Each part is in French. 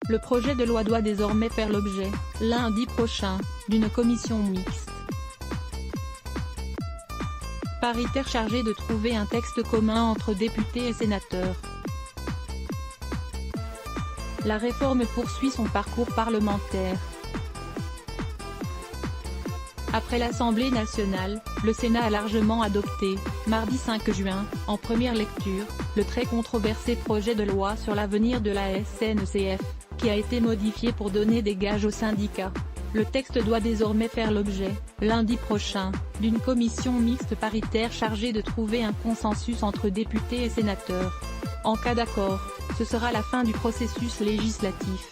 Le projet de loi doit désormais faire l'objet, lundi prochain, d'une commission mixte paritaire chargée de trouver un texte commun entre députés et sénateurs. La réforme poursuit son parcours parlementaire. Après l'Assemblée nationale, le Sénat a largement adopté, mardi 5 juin, en première lecture, le très controversé projet de loi sur l'avenir de la SNCF, qui a été modifié pour donner des gages aux syndicats. Le texte doit désormais faire l'objet, lundi prochain, d'une commission mixte paritaire chargée de trouver un consensus entre députés et sénateurs. En cas d'accord, ce sera la fin du processus législatif.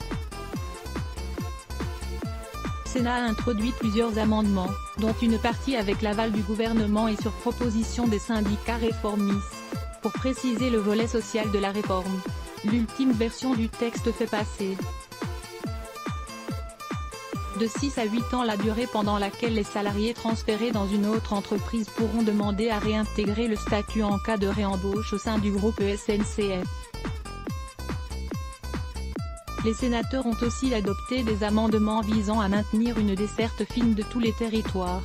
Le Sénat a introduit plusieurs amendements, dont une partie avec l'aval du gouvernement et sur proposition des syndicats réformistes, pour préciser le volet social de la réforme. L'ultime version du texte fait passer de 6 à 8 ans la durée pendant laquelle les salariés transférés dans une autre entreprise pourront demander à réintégrer le statut en cas de réembauche au sein du groupe SNCF. Les sénateurs ont aussi adopté des amendements visant à maintenir une desserte fine de tous les territoires.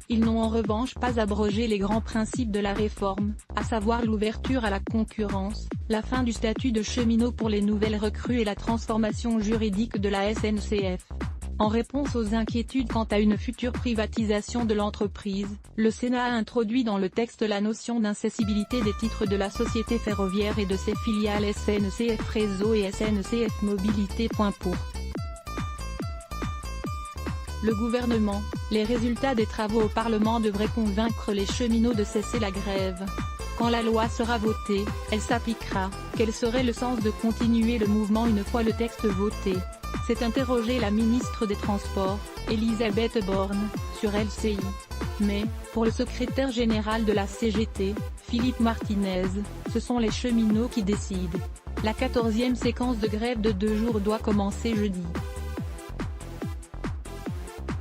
Ils n'ont en revanche pas abrogé les grands principes de la réforme, à savoir l'ouverture à la concurrence, la fin du statut de cheminot pour les nouvelles recrues et la transformation juridique de la SNCF. En réponse aux inquiétudes quant à une future privatisation de l'entreprise, le Sénat a introduit dans le texte la notion d'incessibilité des titres de la société ferroviaire et de ses filiales SNCF Réseau et SNCF Mobilité. Pour le gouvernement, les résultats des travaux au Parlement devraient convaincre les cheminots de cesser la grève. Quand la loi sera votée, elle s'appliquera. Quel serait le sens de continuer le mouvement une fois le texte voté? S'est interrogée la ministre des Transports, Elisabeth Borne, sur LCI. Mais, pour le secrétaire général de la CGT, Philippe Martinez, ce sont les cheminots qui décident. La 14e séquence de grève de 2 jours doit commencer jeudi.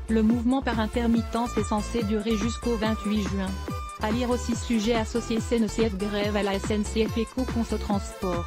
Le mouvement par intermittence est censé durer jusqu'au 28 juin. À lire aussi sujet associé SNCF grève à la SNCF Eco Conso Transport.